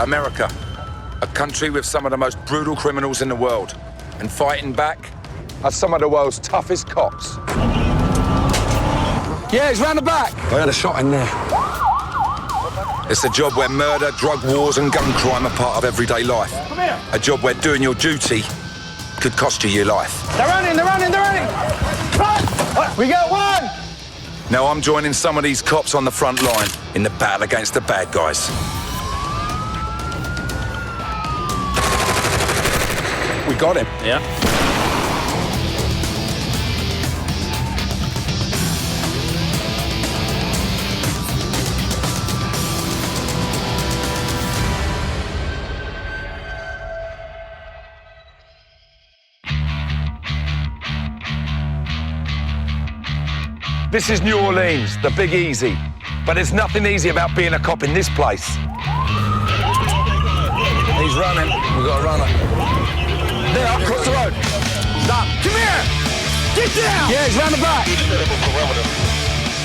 America, a country with some of the most brutal criminals in the world. And fighting back are some of the world's toughest cops. Yeah, he's round the back. I had a shot in there. It's a job where murder, drug wars and gun crime are part of everyday life. Come here. A job where doing your duty could cost you your life. They're running, they're running, they're running! Run! We got one! Now I'm joining some of these cops on the front line in the battle against the bad guys. We got him. Yeah. This is New Orleans, the Big Easy. But there's nothing easy about being a cop in this place. He's running. We've got a runner. There, across the road. Stop. Come here! Get down! Yeah, he's round the back.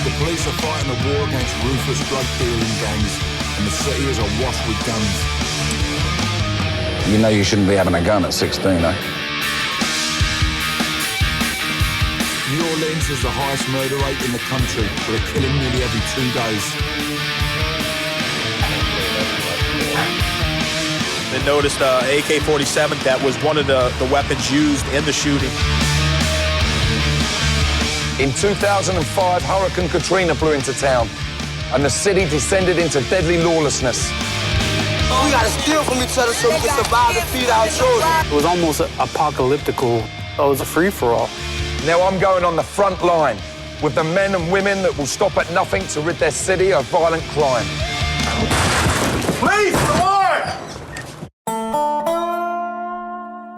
The police are fighting a war against ruthless drug dealing gangs, and the city is awash with guns. You know you shouldn't be having a gun at 16, eh? New Orleans has the highest murder rate in the country, with a killing nearly every 2 days. They noticed AK-47. That was one of the weapons used in the shooting. In 2005, Hurricane Katrina blew into town, and the city descended into deadly lawlessness. We gotta steal from each other so we can survive and feed our children. It was almost apocalyptical. It was a free-for-all. Now I'm going on the front line with the men and women that will stop at nothing to rid their city of violent crime. Please,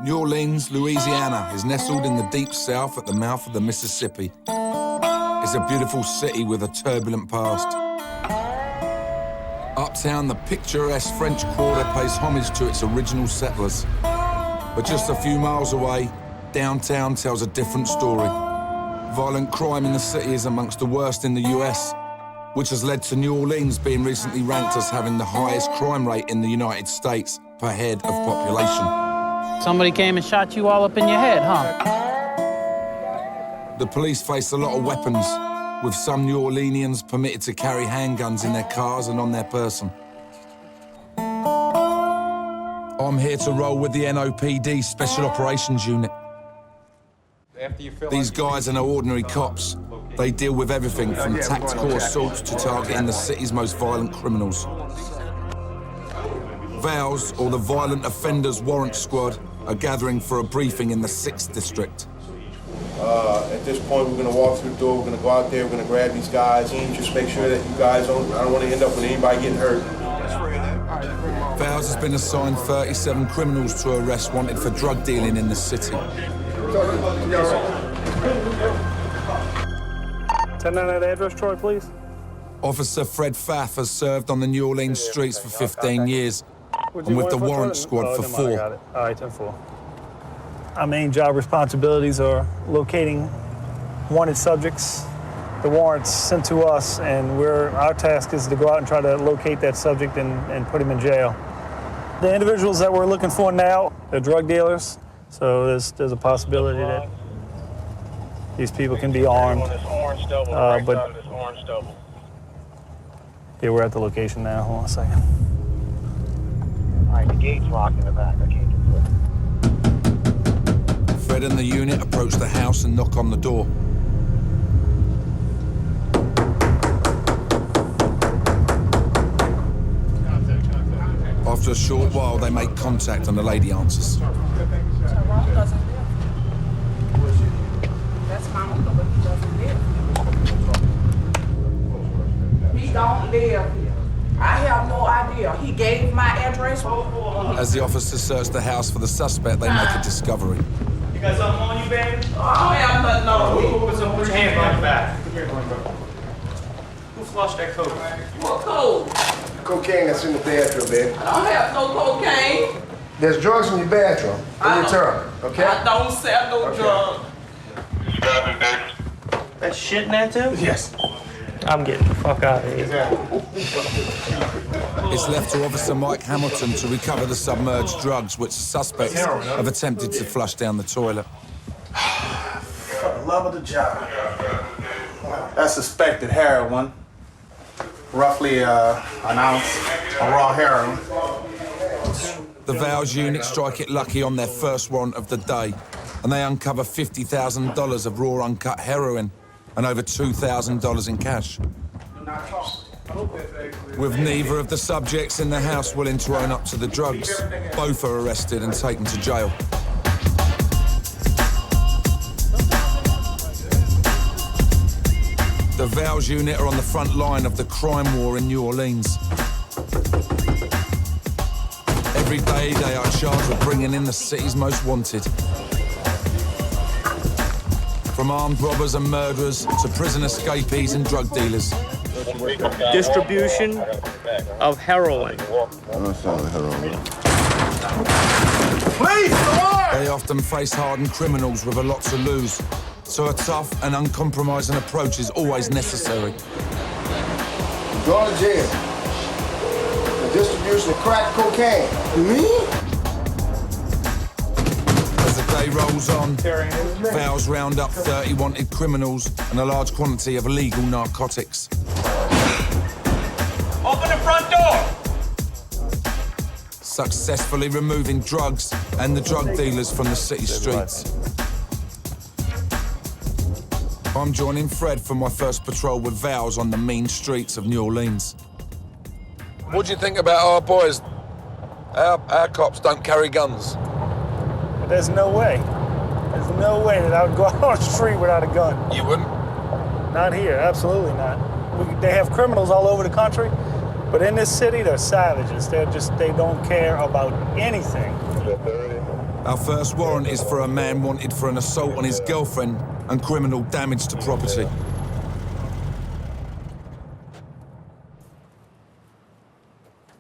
New Orleans, Louisiana, is nestled in the deep south at the mouth of the Mississippi. It's a beautiful city with a turbulent past. Uptown, the picturesque French Quarter pays homage to its original settlers. But just a few miles away, downtown tells a different story. Violent crime in the city is amongst the worst in the US, which has led to New Orleans being recently ranked as having the highest crime rate in the United States per head of population. Somebody came and shot you all up in your head, huh? The police face a lot of weapons, with some New Orleanians permitted to carry handguns in their cars and on their person. I'm here to roll with the NOPD Special Operations Unit. These guys are no ordinary cops. They deal with everything from tactical assaults to targeting the city's most violent criminals. VOWs, or the Violent Offenders Warrant Squad, are gathering for a briefing in the 6th District. At this point, we're going to walk through the door, we're going to go out there, we're going to grab these guys, and just make sure that you guys I don't want to end up with anybody getting hurt. VOWs has been assigned 37 criminals to arrest wanted for drug dealing in the city. 10 on that address, Troy, please. Officer Fred Pfaff has served on the New Orleans streets for 15 years, and with the Warrant Squad for 4. Got it. All right, 10-4. Our main job responsibilities are locating wanted subjects. The warrants sent to us, and our task is to go out and try to locate that subject and put him in jail. The individuals that we're looking for now, they're drug dealers, so there's a possibility that these people can be armed. But yeah, we're at the location now. Hold on a second. All right, the gate's locked in the back. I can't get through. Fred and the unit approach the house and knock on the door. After a short while, they make contact and the lady answers. That's my uncle, but he doesn't live. He don't live here. I have no idea. He gave my address. As the officers search the house for the suspect, they make a discovery. You got something on you, baby? I don't have nothing on me. Put your hand behind your back. Who flushed that coat? What code? Cocaine that's in the bathroom, baby. I don't have no cocaine. There's drugs in your bathroom, in your tub, okay? I don't sell no drugs. That's shit in there, too? Yes. I'm getting the fuck out of here. Exactly. It's left to Officer Mike Hamilton to recover the submerged drugs which suspects have attempted to flush down the toilet. For the love of the job. That's suspected heroin. Roughly an ounce of raw heroin. The Vals unit strike it lucky on their first warrant of the day, and they uncover $50,000 of raw uncut heroin and over $2,000 in cash. With neither of the subjects in the house willing to own up to the drugs, both are arrested and taken to jail. The Vals unit are on the front line of the crime war in New Orleans. Every day they are charged with bringing in the city's most wanted. From armed robbers and murderers to prison escapees and drug dealers. Distribution of heroin. Please, They often face hardened criminals with a lot to lose, so a tough and uncompromising approach is always necessary. Going to jail. The distribution of crack cocaine. Me? As the day rolls on, Vals round up 30 wanted criminals and a large quantity of illegal narcotics. Open the front door! Successfully removing drugs and the drug dealers from the city streets. I'm joining Fred for my first patrol with Vals on the mean streets of New Orleans. What do you think about our boys? Our cops don't carry guns. But there's no way. There's no way that I would go out on the street without a gun. You wouldn't? Not here, absolutely not. They have criminals all over the country, but in this city, they're savages. They don't care about anything. Our first warrant is for a man wanted for an assault on his girlfriend and criminal damage to property.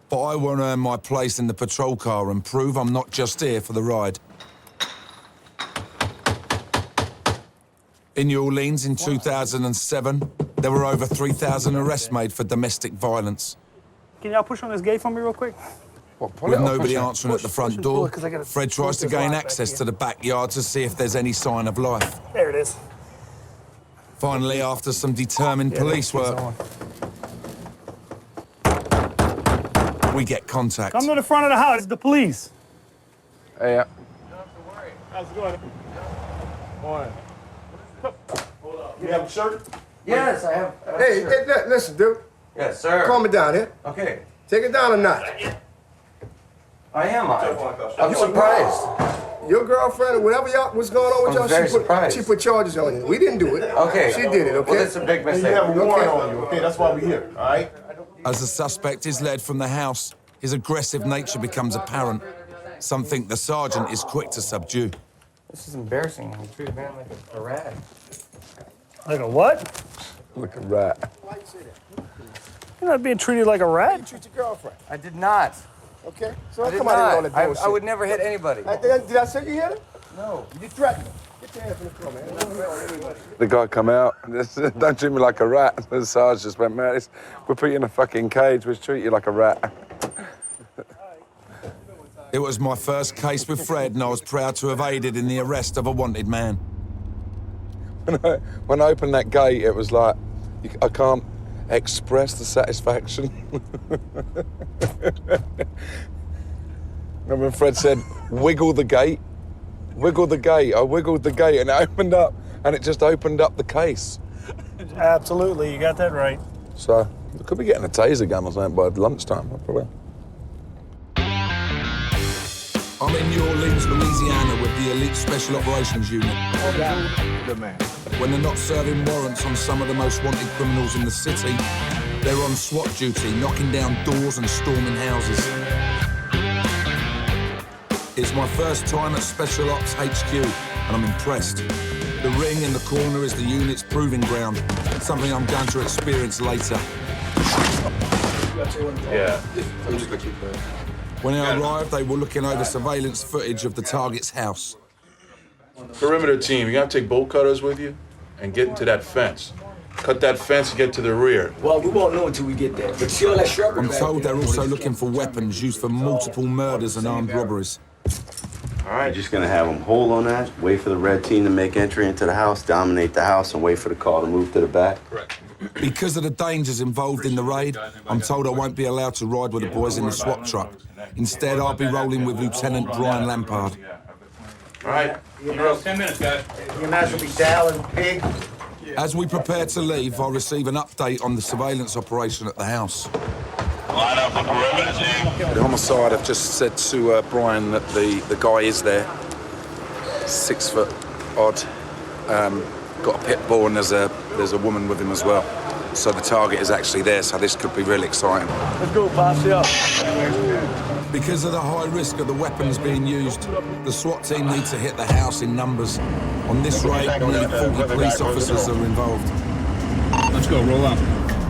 But I want to earn my place in the patrol car and prove I'm not just here for the ride. In New Orleans in 2007, there were over 3,000 arrests made for domestic violence. Can y'all push on this gate for me real quick? With nobody answering at the front door, Fred tries to gain access to the backyard to see if there's any sign of life. There it is. Finally, after some determined police work, we get contact. Come to the front of the house. It's the police. Hey, How's it going? Morning. You have a shirt? Yes, I have. Hey, listen, dude. Yes, sir. Calm it down here. Okay. Take it down a notch. I am. I'm surprised. Your girlfriend or whatever y'all was going on with I'm y'all, very surprised. She put charges on you. We didn't do it. Okay. She did it, okay? Well, that's a big mistake. You have a warrant on you, okay? That's why we're here, all right? As the suspect is led from the house, his aggressive nature becomes apparent, something the sergeant is quick to subdue. This is embarrassing. You treat a man like a rat. Like a what? Like a rat. You're not being treated like a You rat. treat your girlfriend, I did not. okay? So I did come out here and all not. that bullshit. I would never hit anybody. Did I say you hit her? No. You threatened her. Get your hands from the floor, man. The guy come out, don't treat me like a rat. The sergeant just went, man, we'll put you in a fucking cage, we'll treat you like a rat. It was my first case with Fred, and I was proud to have aided in the arrest of a wanted man. When I opened that gate, it was like, I can't express the satisfaction. Remember when Fred said, wiggle the gate? Wiggle the gate. I wiggled the gate and it opened up, and it just opened up the case. Absolutely, you got that right. So, we could be getting a taser gun or something by lunchtime, probably. I'm in New Orleans, Louisiana with the Elite Special Operations Unit. Good man. When they're not serving warrants on some of the most wanted criminals in the city, they're on SWAT duty, knocking down doors and storming houses. It's my first time at Special Ops HQ, and I'm impressed. The ring in the corner is the unit's proving ground, something I'm going to experience later. Yeah. When I arrived, they were looking over surveillance footage of the target's house. Perimeter team, you gotta take bolt cutters with you and get into that fence. Cut that fence and get to the rear. Well, we won't know until we get there. But see all that shrubbery I'm told they're also looking for weapons used for multiple murders and armed robberies. All right, you're just gonna have them hold on that, wait for the red team to make entry into the house, dominate the house, and wait for the car to move to the back? Correct. Because of the dangers involved in the raid, I'm told I won't be allowed to ride with the boys in the SWAT truck. Instead, I'll be rolling with Lieutenant Brian Lampard. All right. 10 minutes, guys. You might as well be dialing pig. As we prepare to leave, I'll receive an update on the surveillance operation at the house. Line up for perimeter, team. The homicide have just said to Brian that the guy is there, 6 foot odd, got a pit bull, and there's a woman with him as well. So the target is actually there, so this could be really exciting. Let's go, Pops, yeah. Because of the high risk of the weapons being used, the SWAT team need to hit the house in numbers. On this raid, nearly 40 police officers are involved. Let's go, roll out.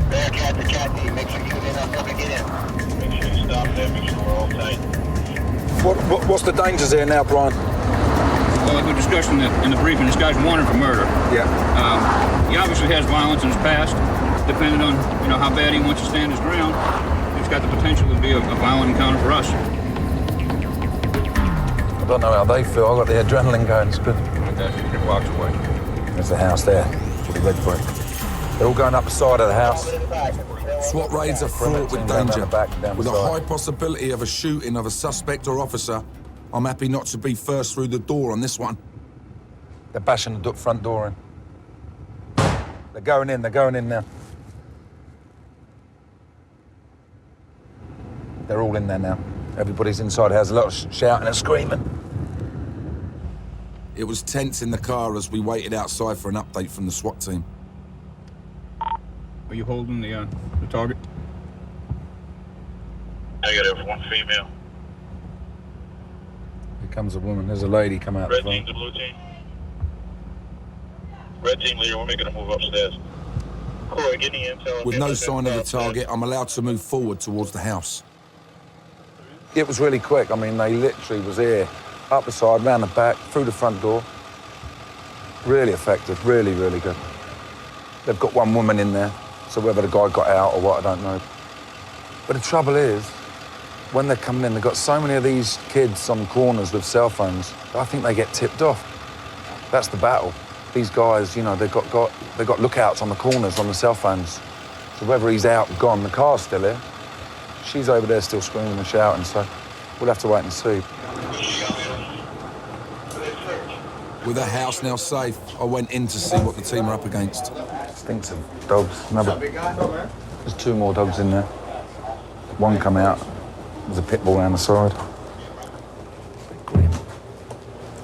Bearcat to Cat D, make sure you get in, I'm coming to get in. Make sure you stop there, make sure we're all tight. What's the dangers here now, Brian? Well, like we discussed in the briefing, this guy's wanted for murder. Yeah. He obviously has violence in his past. Depending on, how bad he wants to stand his ground, he's got the potential to be a violent encounter for us. I don't know how they feel. I got the adrenaline going. It's good. It walks away. There's a house there. Should be ready for it. They're all going up the side of the house. SWAT raids are fraught with danger. With a high possibility of a shooting of a suspect or officer, I'm happy not to be first through the door on this one. They're bashing the front door in. They're going in now. They're all in there now. Everybody's inside. There's a lot of shouting and screaming. It was tense in the car as we waited outside for an update from the SWAT team. Are you holding the target? Negative, one female. Here comes a woman. There's a lady come out Red the team front. to blue team. Red team leader, we're making a move upstairs. Corey, getting intel. With no sign of the target, I'm allowed to move forward towards the house. It was really quick. I mean, they literally was here, up the side, round the back, through the front door. Really effective, really, really good. They've got one woman in there, so whether the guy got out or what, I don't know. But the trouble is, when they're coming in, they've got so many of these kids on corners with cell phones, I think they get tipped off. That's the battle. These guys, they've got lookouts on the corners on the cell phones. So whether he's out or gone, the car's still here. She's over there still screaming and shouting, so we'll have to wait and see. With the house now safe, I went in to see what the team are up against. Stinks of dogs. There's 2 more dogs in there. One come out. There's a pit bull around the side. Grim.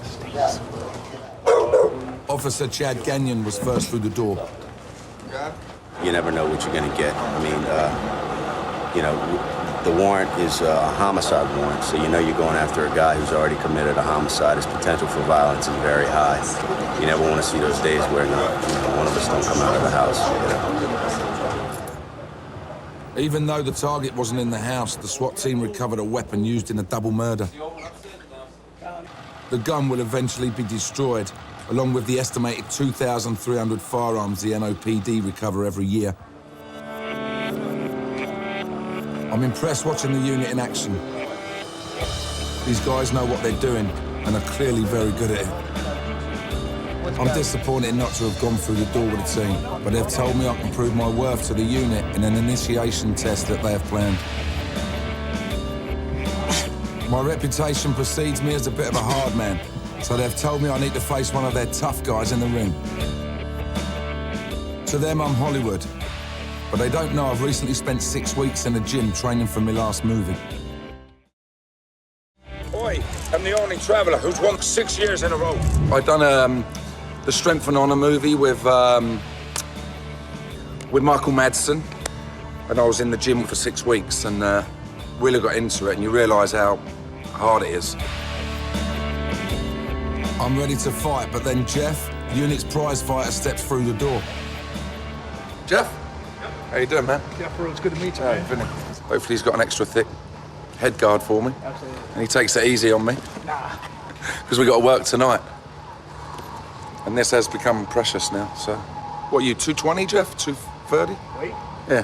Stinks. Officer Chad Gagnon was first through the door. You never know what you're gonna get. I mean, the warrant is a homicide warrant, so you're going after a guy who's already committed a homicide. His potential for violence is very high. You never want to see those days where one of us don't come out of the house. Even though the target wasn't in the house, the SWAT team recovered a weapon used in a double murder. The gun will eventually be destroyed, along with the estimated 2,300 firearms the NOPD recover every year. I'm impressed watching the unit in action. These guys know what they're doing and are clearly very good at it. I'm disappointed not to have gone through the door with the team, but they've told me I can prove my worth to the unit in an initiation test that they have planned. My reputation precedes me as a bit of a hard man, so they've told me I need to face one of their tough guys in the ring. To them, I'm Hollywood. But they don't know I've recently spent 6 weeks in a gym training for my last movie. Oi, I'm the only traveller who's won 6 years in a row. I done the Strength and Honour movie with Michael Madsen, and I was in the gym for 6 weeks and really got into it, and you realise how hard it is. I'm ready to fight, but then Jeff, unit's prize fighter, steps through the door. Jeff? How you doing, man? Yeah, bro, it's good to meet you. Hey, Vinnie. Hopefully he's got an extra thick head guard for me. Absolutely. And he takes it easy on me. Nah. Because we got to work tonight. And this has become precious now, so What are you, 220, Jeff? 230? Wait. Yeah.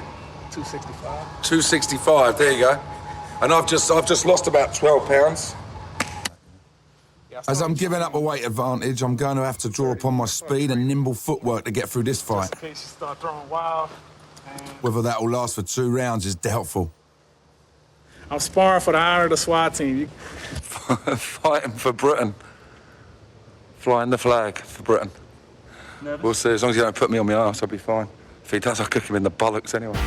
265. 265, there you go. And I've just lost about 12 pounds. As I'm giving up a weight advantage, I'm going to have to draw upon my speed and nimble footwork to get through this fight. Just in case you start throwing wild. Whether that will last for 2 rounds is doubtful. I'm sparring for the honor of the SWAT team. Fighting for Britain. Flying the flag for Britain. Never. We'll see. As long as you don't put me on my arse, I'll be fine. If he does, I'll cook him in the bollocks anyway.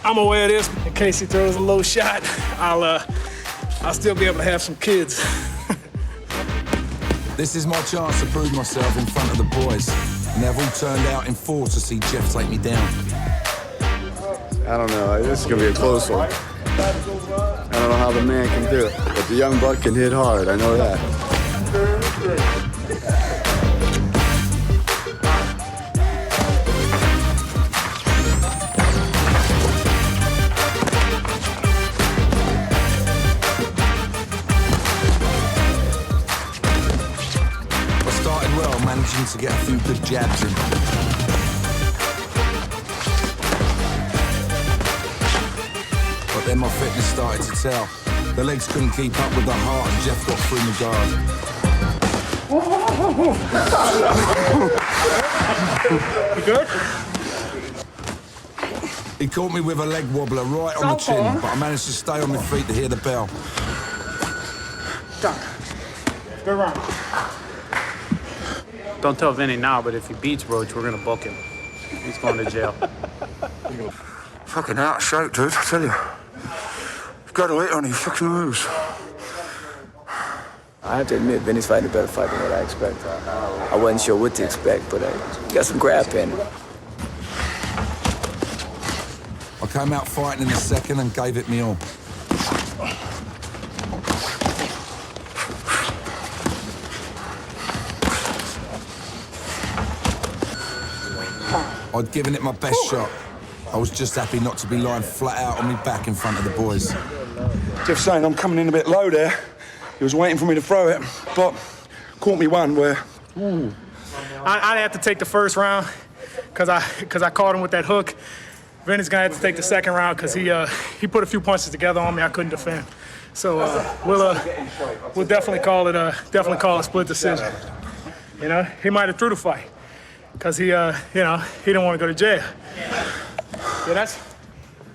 I'm aware of this. In case he throws a low shot, I'll still be able to have some kids. This is my chance to prove myself in front of the boys. And they've all turned out in force to see Jeff take me down. I don't know. This is going to be a close one. I don't know how the man can do it, but the young buck can hit hard. I know that. Managing to get a few good jabs in. But then my fitness started to tell. The legs couldn't keep up with the heart and Jeff got through my guard. You good? He caught me with a leg wobbler right on the chin, but I managed to stay on my feet to hear the bell. Good run. Don't tell Vinnie now, but if he beats Roach, we're gonna book him. He's going to jail. Fucking out of shape, dude, I tell you. You've got to eat on your fucking moves. I have to admit, Vinnie's fighting a better fight than what I expect. I wasn't sure what to expect, but he got some grab in him. I came out fighting in the second and gave it me all. I'd given it my best shot. I was just happy not to be lying flat out on my back in front of the boys. Jeff's saying I'm coming in a bit low there. He was waiting for me to throw it, but caught me one where... I'd have to take the first round because I caught him with that hook. Vinnie's gonna have to take the second round because he put a few punches together on me I couldn't defend. So we'll definitely call it a split decision. You know, he might have threw the fight. Because he didn't want to go to jail. Yeah,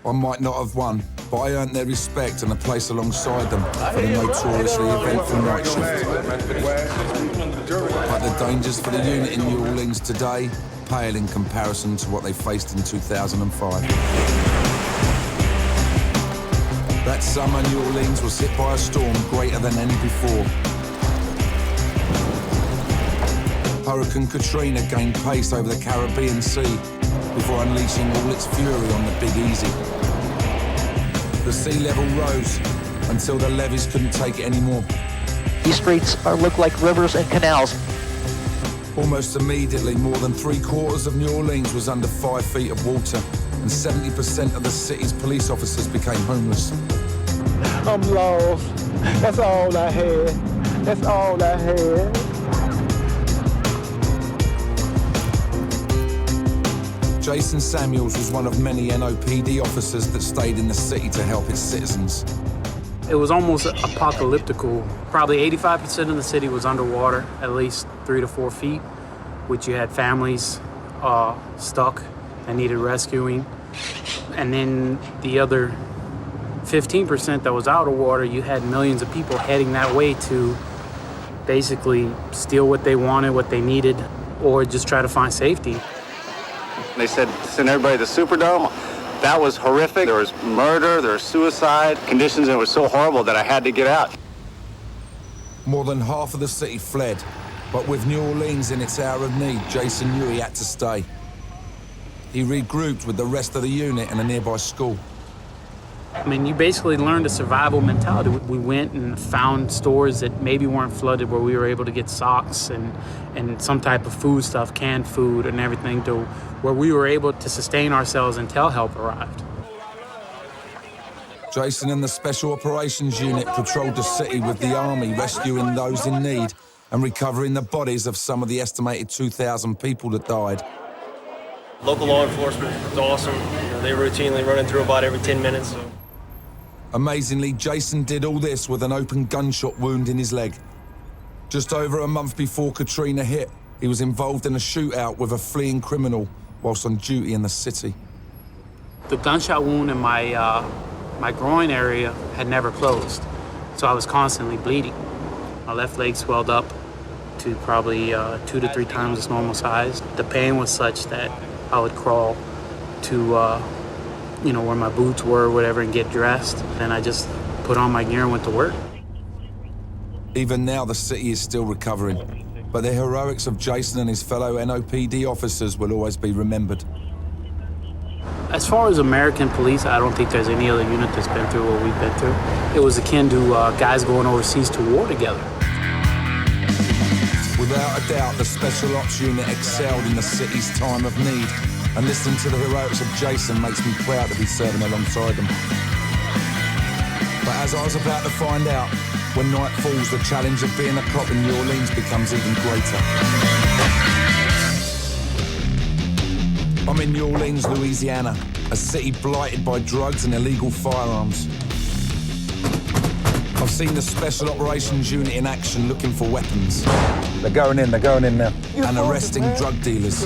I might not have won, but I earned their respect and a place alongside them for the notoriously eventful night shift. But the dangers for the unit in New Orleans today pale in comparison to what they faced in 2005. That summer, New Orleans was hit by a storm greater than any before. Hurricane Katrina gained pace over the Caribbean Sea before unleashing all its fury on the Big Easy. The sea level rose until the levees couldn't take it anymore. These streets look like rivers and canals. Almost immediately, more than 3/4 of New Orleans was under 5 feet of water, and 70% of the city's police officers became homeless. I'm lost. That's all I had. That's all I had. Jason Samuels was one of many NOPD officers that stayed in the city to help its citizens. It was almost apocalyptical. Probably 85% of the city was underwater, at least 3 to 4 feet, which you had families stuck that needed rescuing. And then the other 15% that was out of water, you had millions of people heading that way to basically steal what they wanted, what they needed, or just try to find safety. They said, send everybody to the Superdome. That was horrific. There was murder, there was suicide. Conditions were so horrible that I had to get out. More than half of the city fled, but with New Orleans in its hour of need, Jason knew he had to stay. He regrouped with the rest of the unit in a nearby school. I mean, you basically learned a survival mentality. We went and found stores that maybe weren't flooded where we were able to get socks and some type of food stuff, canned food and everything, to where we were able to sustain ourselves until help arrived. Jason and the Special Operations Unit patrolled the city with the army rescuing those in need and recovering the bodies of some of the estimated 2,000 people that died. Local law enforcement is awesome. You know, they routinely running through about every 10 minutes. So. Amazingly, Jason did all this with an open gunshot wound in his leg. Just over a month before Katrina hit, he was involved in a shootout with a fleeing criminal whilst on duty in the city. The gunshot wound in my groin area had never closed, so I was constantly bleeding. My left leg swelled up to probably 2 to 3 times its normal size. The pain was such that I would crawl to, where my boots were or whatever and get dressed. And I just put on my gear and went to work. Even now, the city is still recovering, but the heroics of Jason and his fellow NOPD officers will always be remembered. As far as American police, I don't think there's any other unit that's been through what we've been through. It was akin to guys going overseas to war together. Without a doubt, the Special Ops Unit excelled in the city's time of need, and listening to the heroics of Jason makes me proud to be serving alongside them. But as I was about to find out, when night falls, the challenge of being a cop in New Orleans becomes even greater. I'm in New Orleans, Louisiana, a city blighted by drugs and illegal firearms. I've seen the Special Operations Unit in action looking for weapons. They're going in now. And arresting drug dealers.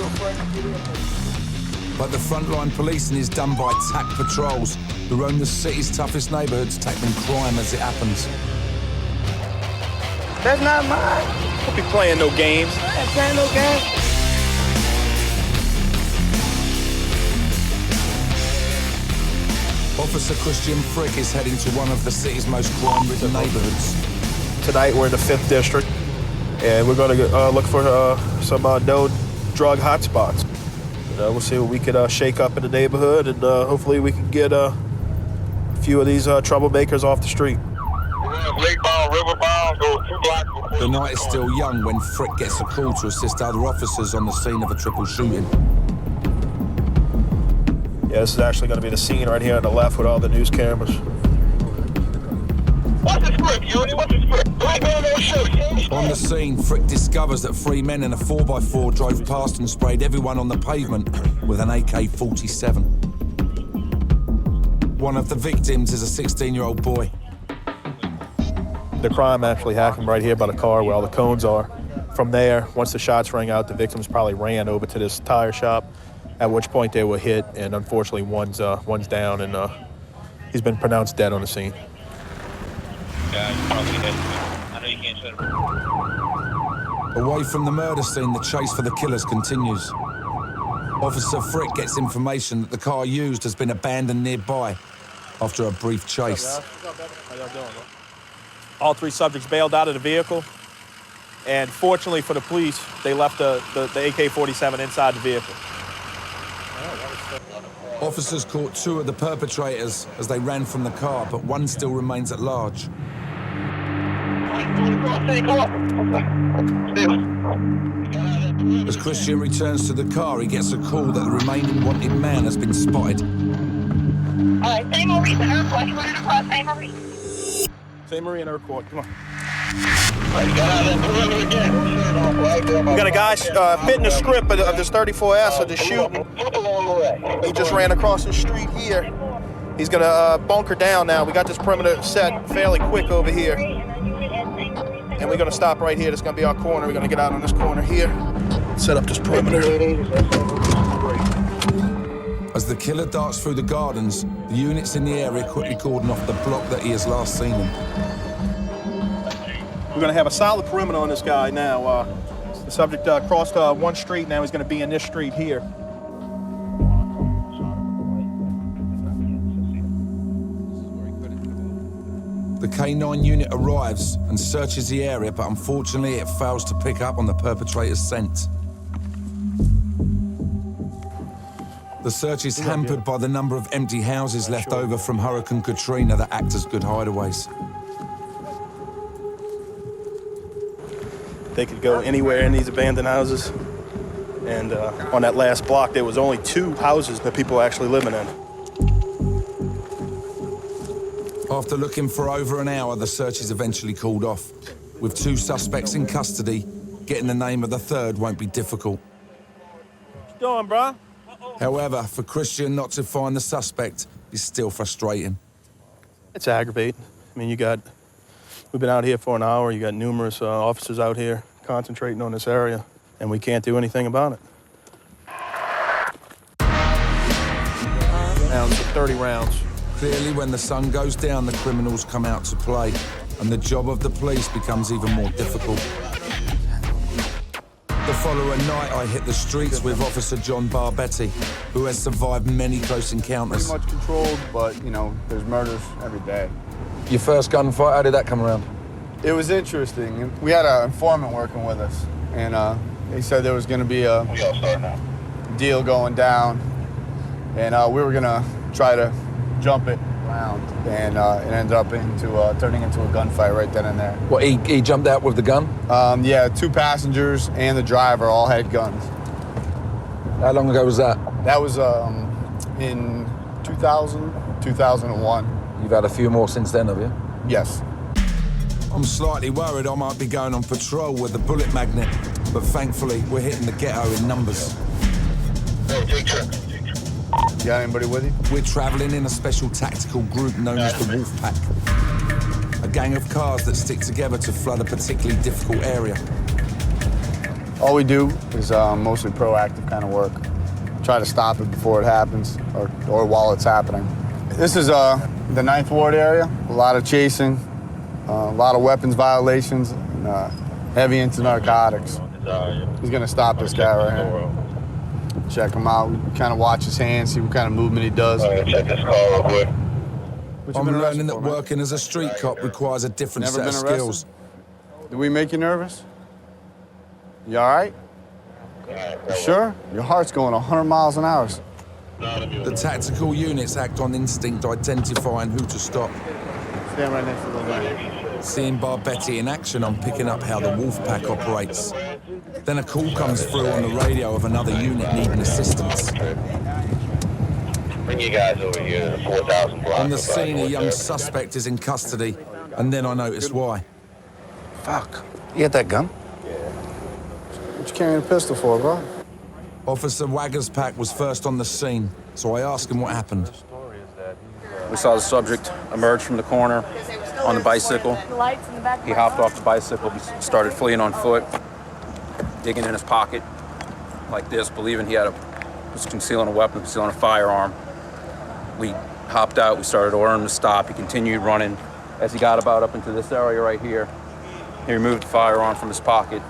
But the Frontline policing is done by TAC patrols who roam the city's toughest neighborhoods, tackling crime as it happens. That's not mine. Don't be playing no games. I'm playing no games. Officer Christian Frick is heading to one of the city's most crime-ridden neighborhoods. Tonight we're in the 5th District, and we're going to look for some known drug hotspots. We'll see what we can shake up in the neighborhood, and hopefully we can get a few of these troublemakers off the street. The night is still young when Frick gets a call to assist other officers on the scene of a triple shooting. Yeah, this is actually going to be the scene right here on the left with all the news cameras. What's the script, Yuri? What's the script? Black man, no shoot. On the scene, Frick discovers that 3 men in a 4x4 drove past and sprayed everyone on the pavement with an AK-47. One of the victims is a 16-year-old boy. The crime actually happened right here by the car where all the cones are. From there, once the shots rang out, the victims probably ran over to this tire shop, at which point they were hit, and unfortunately one's down, and he's been pronounced dead on the scene. Away from the murder scene, the chase for the killers continues. Officer Frick gets information that the car used has been abandoned nearby after a brief chase. How y'all doing, bro? All 3 subjects bailed out of the vehicle, and fortunately for the police, they left the AK-47 inside the vehicle. Officers caught 2 of the perpetrators as they ran from the car, but one still remains at large. As Christian returns to the car, he gets a call that the remaining wanted man has been spotted. All right, St. Maurice and Iroquois. You running across St. Maurice? St. Marie and Iroquois, come on. We got a guy fitting the script of this 34S of the shooting. He just ran across the street here. He's gonna bunker down now. We got this perimeter set fairly quick over here. And we're gonna stop right here. This is gonna be our corner. We're gonna get out on this corner here. Set up this perimeter. As the killer darts through the gardens, the units in the area quickly cordon off the block that he has last seen him. We're going to have a solid perimeter on this guy now. The subject crossed one street, now he's going to be in this street here. The K9 unit arrives and searches the area, but unfortunately it fails to pick up on the perpetrator's scent. The search is hampered by the number of empty houses left over from Hurricane Katrina that act as good hideaways. They could go anywhere in these abandoned houses. And on that last block, there was only 2 houses that people were actually living in. After looking for over an hour, the search is eventually called off. With 2 suspects in custody, getting the name of the third won't be difficult. What you doing, bro? However, for Christian not to find the suspect is still frustrating. It's aggravating. I mean, we've been out here for an hour. You got numerous officers out here concentrating on this area, and we can't do anything about it. Rounds for 30 rounds. Clearly, when the sun goes down, the criminals come out to play, and the job of the police becomes even more difficult. The following night, I hit the streets with Officer John Barbetti, who has survived many close encounters. Pretty much controlled, but, you know, there's murders every day. Your first gunfight, how did that come around? It was interesting. We had an informant working with us, and they said there was going to be a deal going down, and we were going to try to jump it around, and it ended up turning into a gunfight right then and there. What, he jumped out with the gun? Yeah, 2 passengers and the driver all had guns. How long ago was that? That was in 2001. You've had a few more since then, have you? Yes. I'm slightly worried I might be going on patrol with the bullet magnet, but thankfully we're hitting the ghetto in numbers. You got anybody with you? We're traveling in a special tactical group known as the Wolfpack, a gang of cars that stick together to flood a particularly difficult area. All we do is mostly proactive kind of work. Try to stop it before it happens or while it's happening. This is the 9th Ward area. A lot of chasing, a lot of weapons violations, and heavy into narcotics. He's gonna stop this guy right here. Check him out, kind of watch his hands, see what kind of movement he does. Check this car real quick. I'm learning that working as a street cop requires a different set of skills. Did we make you nervous? You all right? You sure? Your heart's going 100 miles an hour. The tactical units act on instinct, identifying who to stop. Stand right next to the guy. Seeing Barbetti in action, I'm picking up how the Wolfpack operates. Then a call comes through on the radio of another unit needing assistance. Bring you guys over here to the 4,000 block. On the scene, a young suspect is in custody, and then I notice why. Fuck. You had that gun? Yeah. What you carrying a pistol for, bro? Officer Waggerspack was first on the scene, so I asked him what happened. We saw the subject emerge from the corner on the bicycle. He hopped off the bicycle, started fleeing on foot, digging in his pocket like this, believing he was concealing a weapon, concealing a firearm. We hopped out, we started ordering him to stop. He continued running. As he got about up into this area right here, he removed the firearm from his pocket,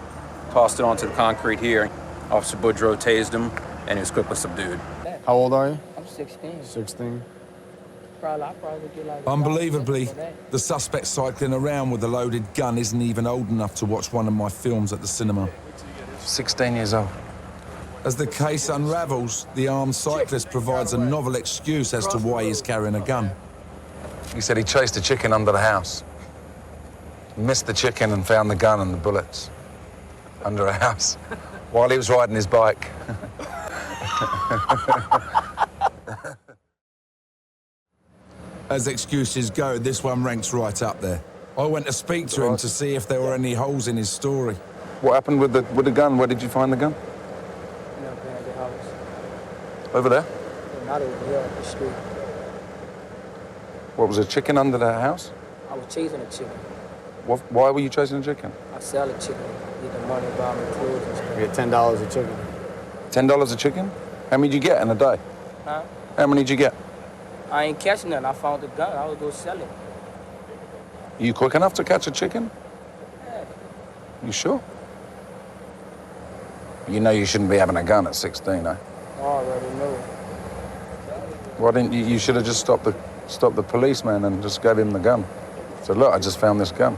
tossed it onto the concrete here. Officer Boudreaux tased him, and he was quickly subdued. How old are you? I'm 16. 16. I'll probably get like... Unbelievably, the suspect cycling around with a loaded gun isn't even old enough to watch one of my films at the cinema. 16 years old. As the case unravels, the armed cyclist provides a novel excuse as to why he's carrying a gun. He said he chased a chicken under the house. He missed the chicken and found the gun and the bullets under a house while he was riding his bike. As excuses go, this one ranks right up there. I went to speak to him to see if there were any holes in his story. What happened with the gun? Where did you find the gun? At the house. Over there? Not over here, up the street. What, was a chicken under the house? I was chasing a chicken. Why were you chasing a chicken? I sell a chicken, get the money, buy my clothes and stuff. You get $10 a chicken. $10 a chicken? How many did you get in a day? Huh? How many did you get? I ain't catching nothing. I found the gun. I was go sell it. Are you quick enough to catch a chicken? Yeah. You sure? You know you shouldn't be having a gun at 16, eh? I already know. Why didn't you? You should have just stopped the policeman and just gave him the gun. Said, look, I just found this gun.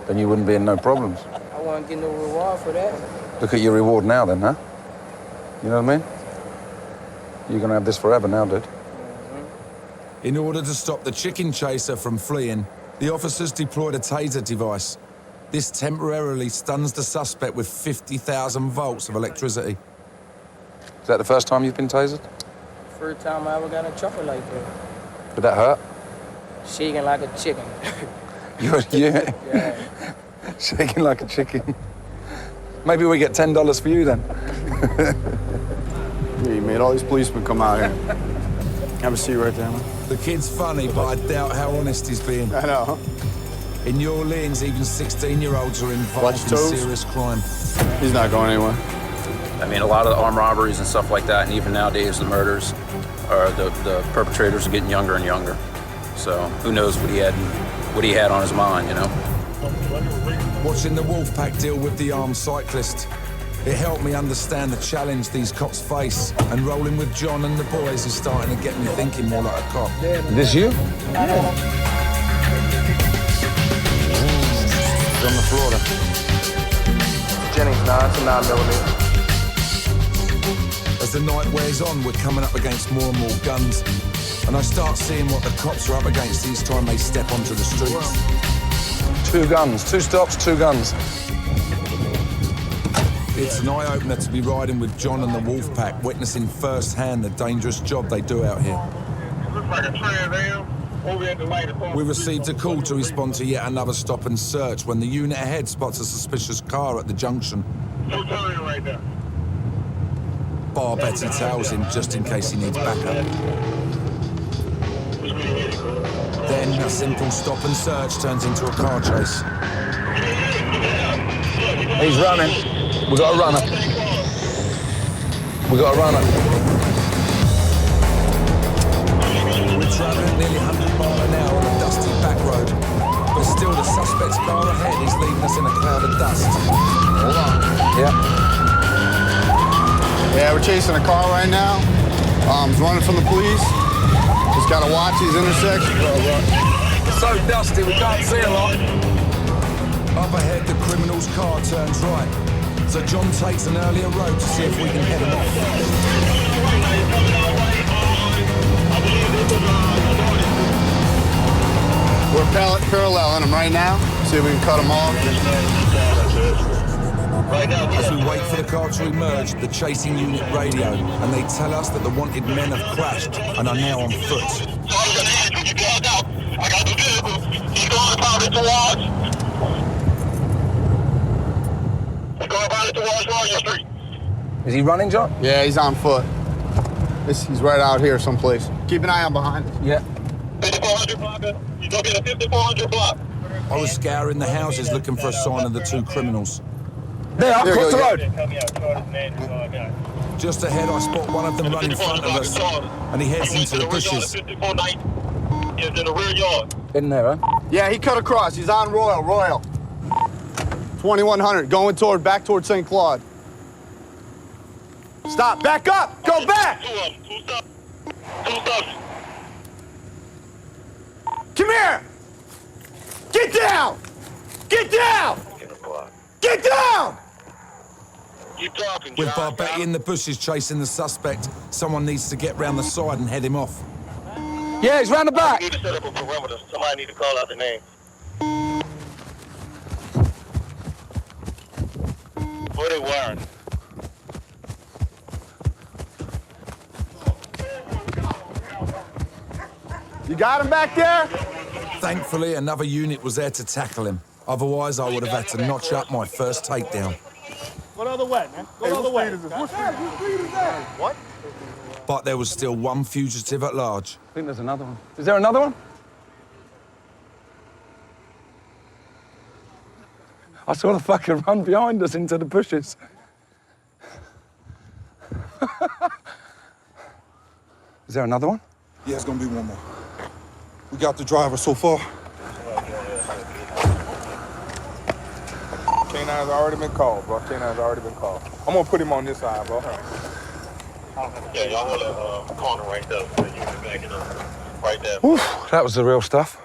Then you wouldn't be in no problems. I wouldn't get no reward for that. Look at your reward now then, huh? You know what I mean? You're gonna have this forever now, dude. In order to stop the chicken chaser from fleeing, the officers deployed a taser device. This temporarily stuns the suspect with 50,000 volts of electricity. Is that the first time you've been tasered? First time I ever got in trouble like that. Did that hurt? Shaking like a chicken. Yeah. Shaking like a chicken. Maybe we get $10 for you then. Yeah, you made all these policemen come out here. Have a seat right there, man. The kid's funny, but I doubt how honest he's being. I know. In New Orleans, even 16-year-olds are involved in serious crime. He's not going anywhere. I mean, a lot of the armed robberies and stuff like that, and even nowadays the murders, are the perpetrators are getting younger and younger. So who knows what he had on his mind, you know? Watching the Wolfpack deal with the armed cyclist, it helped me understand the challenge these cops face, and rolling with John and the boys is starting to get me thinking more like a cop. This you? Yeah. On the Florida. Jennings 9 to 9mm. As the night wears on, we're coming up against more and more guns, and I start seeing what the cops are up against each time they step onto the streets. 2 guns, 2 stops, 2 guns. It's an eye-opener to be riding with John and the Wolfpack, witnessing firsthand the dangerous job they do out here. Looks like a Trans Am over at the light. We received a call to respond to yet another stop and search when the unit ahead spots a suspicious car at the junction. No turning right there. Bar Betty tails him just in case he needs backup. Then a simple stop and search turns into a car chase. He's running. We got a runner. We got a runner. We're traveling nearly 100 miles an hour on a dusty back road, but still the suspect's car ahead is leaving us in a cloud of dust. Hold on. Yeah. Yeah, we're chasing a car right now. He's running from the police. Just gotta watch these intersections. It's so dusty, we can't see a lot. Up ahead, the criminal's car turns right, so John takes an earlier road to see if we can head him off. We're paralleling him right now. See if we can cut him off. As we wait for the car to emerge, the chasing unit radio, and they tell us that the wanted men have crashed and are now on foot. Is he running, John? Yeah, he's on foot. He's right out here someplace. Keep an eye on behind us. Yeah. 5400 block. You go get a 5400 block. I was scouring the houses looking for a sign of the 2 criminals. There, across the road. Just ahead, I spot one of them run in front of us, and he heads into the bushes. Is in the rear yard. In there, huh? Yeah, he cut across. He's on Royal. 2100, going back toward St. Claude. Stop, back up, go back! 2 stops. 2 stops. Come here! Get down! Get down! Get down! Keep talking, With Barbetti in the bushes chasing the suspect, someone needs to get round the side and head him off. Yeah, he's round the back. We need to set up a perimeter. Somebody need to call out the name. Where they wiring? You got him back there? Thankfully, another unit was there to tackle him. Otherwise, I would have had to notch up my first takedown. Go the other way, man. Go the other way. What? But there was still one fugitive at large. I think there's another one. Is there another one? I saw the fucker run behind us into the bushes. Is there another one? Yeah, it's gonna be one more. We got the driver so far. K9's already been called, bro. K9's already been called. I'm gonna put him on this side, bro. Yeah, y'all hold that corner right there. So you can back it up. Right there. Oof, that was the real stuff.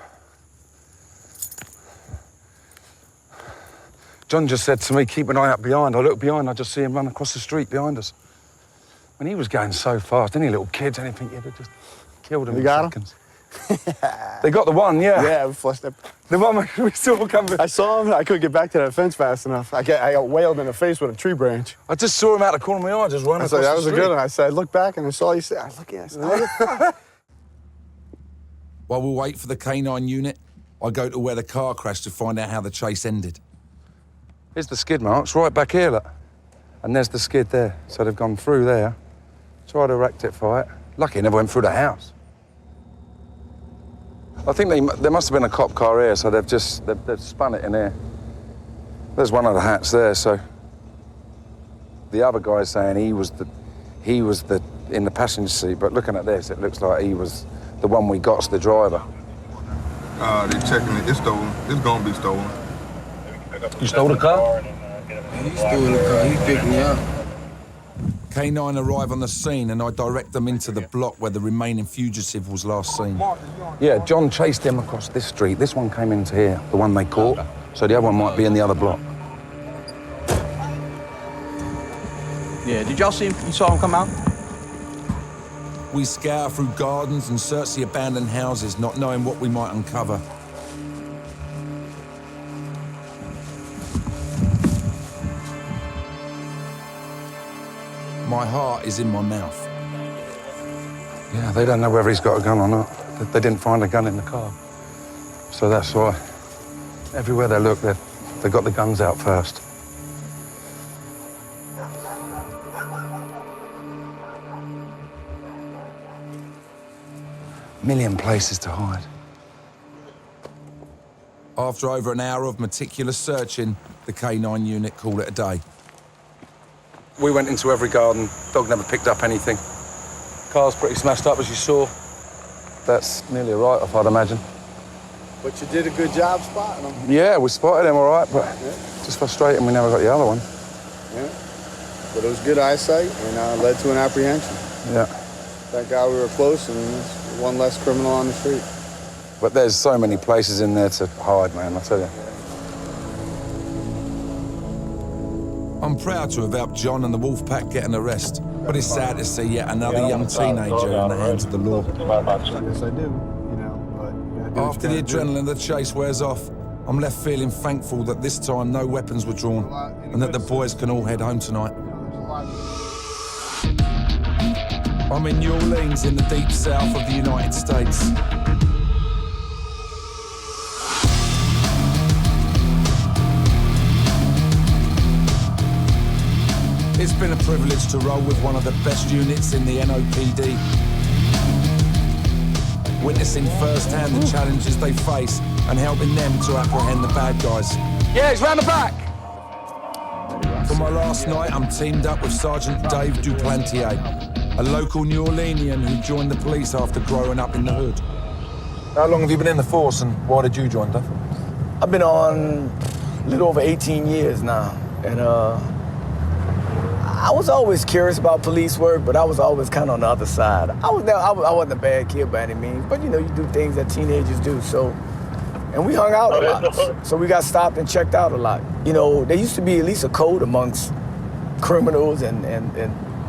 John just said to me, keep an eye out behind. I look behind, I just see him run across the street behind us. And he was going so fast. Any little kids, anything, you'd have just killed him in seconds. They got the one, yeah. Yeah, we flushed it. The one we saw coming. I saw him. I couldn't get back to that fence fast enough. I got whaled in the face with a tree branch. I just saw him out the corner of my eye, just running across the street. That was a good one. I said, I looked back and I saw you say, I look at it. While we wait for the K9 unit, I go to where the car crashed to find out how the chase ended. Here's the skid marks right back here, look. And there's the skid there. So they've gone through there, tried to rectify it. Lucky it never went through the house. I think there must have been a cop car here, so they've spun it in here. There's one of the hats there, so the other guy's saying he was in the passenger seat, but looking at this, it looks like he was the one we got's the driver. They're checking it. It's stolen. It's gonna be stolen. You stole the car? He stole the car. He picked me up. K9 arrive on the scene and I direct them into the block where the remaining fugitive was last seen. Yeah, John chased him across this street. This one came into here, the one they caught. So the other one might be in the other block. Yeah, did y'all see him? You saw him come out? We scour through gardens and search the abandoned houses, not knowing what we might uncover. My heart is in my mouth. Yeah, they don't know whether he's got a gun or not. They didn't find a gun in the car. So that's why everywhere they look, they've got the guns out first. Million places to hide. After over an hour of meticulous searching, the K9 unit call it a day. We went into every garden. Dog never picked up anything. Car's pretty smashed up, as you saw. That's nearly a write-off, I'd imagine. But you did a good job spotting them. Yeah, we spotted him all right, but just frustrating we never got the other one. Yeah. But it was good eyesight and led to an apprehension. Yeah. Thank God we were close and there's one less criminal on the street. But there's so many places in there to hide, man, I tell you. I'm proud to have helped John and the Wolfpack get an arrest, but it's sad to see yet another young teenager in the hands of the law. Yes, I do, but After the adrenaline of the chase wears off, I'm left feeling thankful that this time no weapons were drawn and that the boys can all head home tonight. I'm in New Orleans in the deep south of the United States. It's been a privilege to roll with one of the best units in the NOPD. Witnessing firsthand the challenges they face and helping them to apprehend the bad guys. Yeah, he's round the back. For my last night, I'm teamed up with Sergeant Dave Duplantier, a local New Orleanian who joined the police after growing up in the hood. How long have you been in the force and why did you join, Duff? I've been on a little over 18 years now, and I was always curious about police work, but I was always kind of on the other side. I wasn't a bad kid by any means, but you do things that teenagers do. So, and we hung out a lot. So we got stopped and checked out a lot. There used to be at least a code amongst criminals and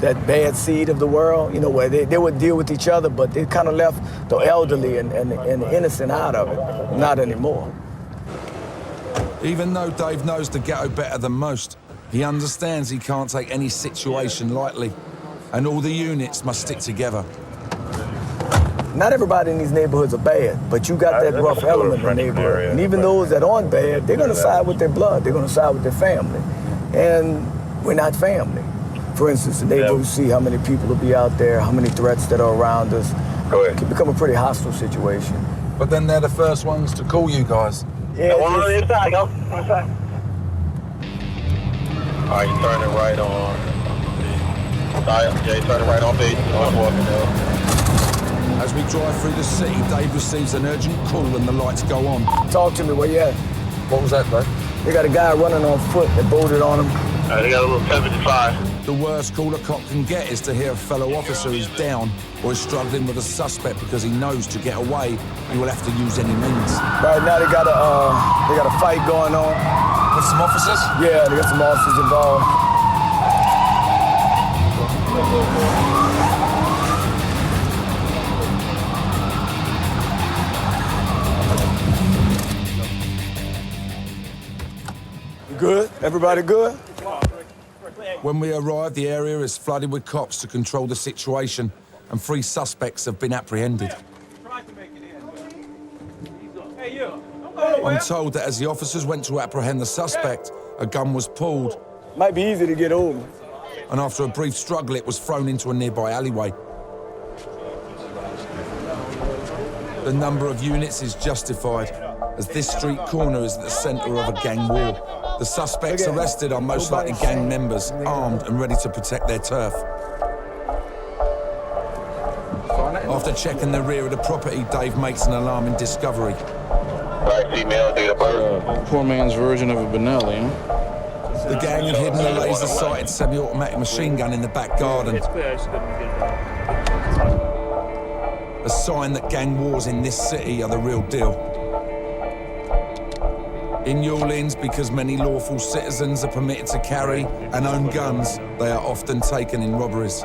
that bad seed of the world. Where they would deal with each other, but they kind of left the elderly and the innocent out of it. Not anymore. Even though Dave knows the ghetto better than most, he understands he can't take any situation lightly, and all the units must stick together. Not everybody in these neighborhoods are bad, but you got that rough element in the neighborhood. And even those that aren't bad, they're gonna side with their blood, they're gonna side with their family. And we're not family. For instance, the neighborhood, you see how many people will be out there, how many threats that are around us. It can become a pretty hostile situation. But then they're the first ones to call you guys. Yeah, one on the inside, go. On the side. All right, you turn it right on. Yeah, you turn it right on base. As we drive through the city, Dave receives an urgent call and the lights go on. Talk to me, where you at? What was that, bro? They got a guy running on foot that bolted on him. They got a little 75. The worst call a cop can get is to hear a fellow officer is down or is struggling with a suspect because he knows to get away, he will have to use any means. Right now they got a fight going on. With some officers? Yeah, they got some officers involved. You good? Everybody good? When we arrive, the area is flooded with cops to control the situation, and 3 suspects have been apprehended. I'm told that as the officers went to apprehend the suspect, a gun was pulled. Might be easy to get over. And after a brief struggle, it was thrown into a nearby alleyway. The number of units is justified, as this street corner is at the centre of a gang war. The suspects arrested are most likely gang members, armed and ready to protect their turf. After checking the rear of the property, Dave makes an alarming discovery. Female, date of birth. Poor man's version of a Benelli, huh? The gang had hidden a laser-sighted semi-automatic machine gun in the back garden. A sign that gang wars in this city are the real deal. In New Orleans, because many lawful citizens are permitted to carry and own guns, they are often taken in robberies.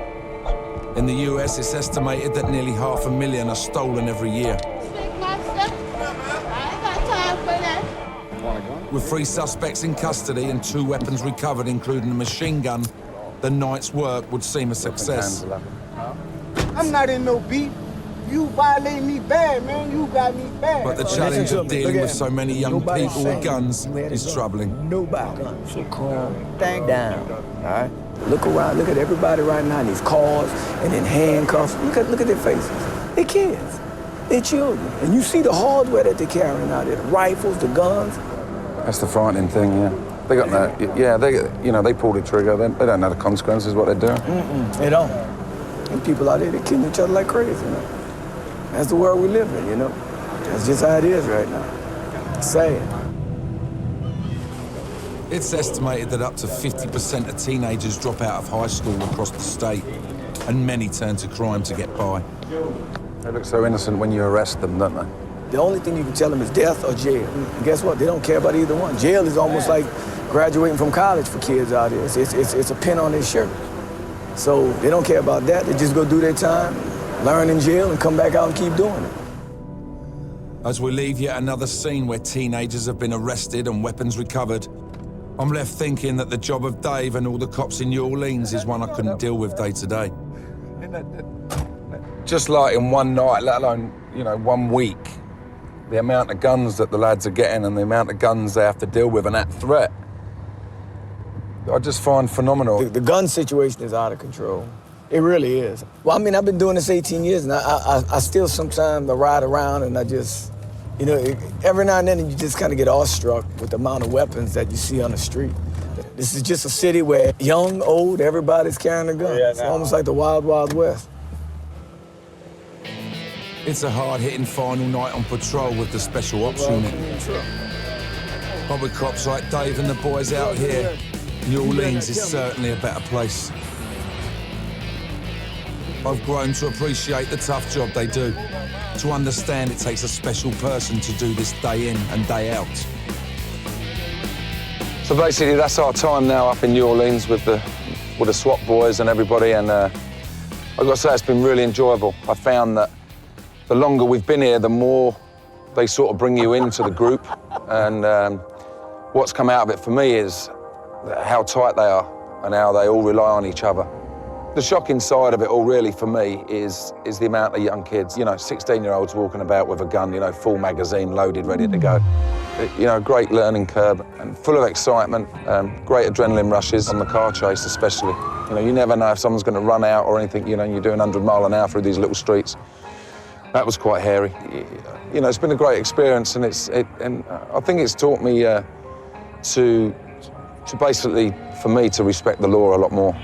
In the US, it's estimated that nearly 500,000 are stolen every year. With 3 suspects in custody and 2 weapons recovered, including a machine gun, the night's work would seem a success. I'm not in no beef. You violate me bad, man. You got me bad. But the challenge of dealing with so many young people with guns is troubling. Nobody. So calm down, all right? Look around, look at everybody right now in these cars and in handcuffs. Look at their faces. They're kids. They're children. And you see the hardware that they're carrying out there, the rifles, the guns. That's the frightening thing, yeah. They got that, yeah, they pull the trigger. They don't know the consequences of what they're doing. They don't. And people out there, they're killing each other like crazy, you know. That's the world we live in, you know. That's just how it is right now. It's sad. It's estimated that up to 50% of teenagers drop out of high school across the state, and many turn to crime to get by. They look so innocent when you arrest them, don't they? The only thing you can tell them is death or jail. And guess what? They don't care about either one. Jail is almost like graduating from college for kids out here. It's a pin on their shirt. So they don't care about that. They just go do their time, learn in jail, and come back out and keep doing it. As we leave yet another scene where teenagers have been arrested and weapons recovered, I'm left thinking that the job of Dave and all the cops in New Orleans is one I couldn't deal with day to day. Just like in one night, let alone, 1 week, the amount of guns that the lads are getting and the amount of guns they have to deal with and that threat, I just find phenomenal. The gun situation is out of control. It really is. Well, I mean, I've been doing this 18 years, and I still sometimes I ride around and I just, every now and then you just kind of get awestruck with the amount of weapons that you see on the street. This is just a city where young, old, everybody's carrying a gun. It's almost like the Wild, Wild West. It's a hard-hitting final night on patrol with the Special Ops Unit. But with cops like Dave and the boys out here, New Orleans is certainly a better place. I've grown to appreciate the tough job they do, to understand it takes a special person to do this day in and day out. So basically, that's our time now up in New Orleans with the SWAT boys and everybody, and I've got to say, it's been really enjoyable. I found that the longer we've been here, the more they sort of bring you into the group, and what's come out of it for me is how tight they are and how they all rely on each other. The shocking side of it all, really, for me, is the amount of young kids, 16-year-olds walking about with a gun, full magazine, loaded, ready to go. Great learning curve and full of excitement, great adrenaline rushes on the car chase especially. You never know if someone's going to run out or anything, and you're doing 100 mile an hour through these little streets. That was quite hairy. It's been a great experience, and I think it's taught me to basically, for me, to respect the law a lot more.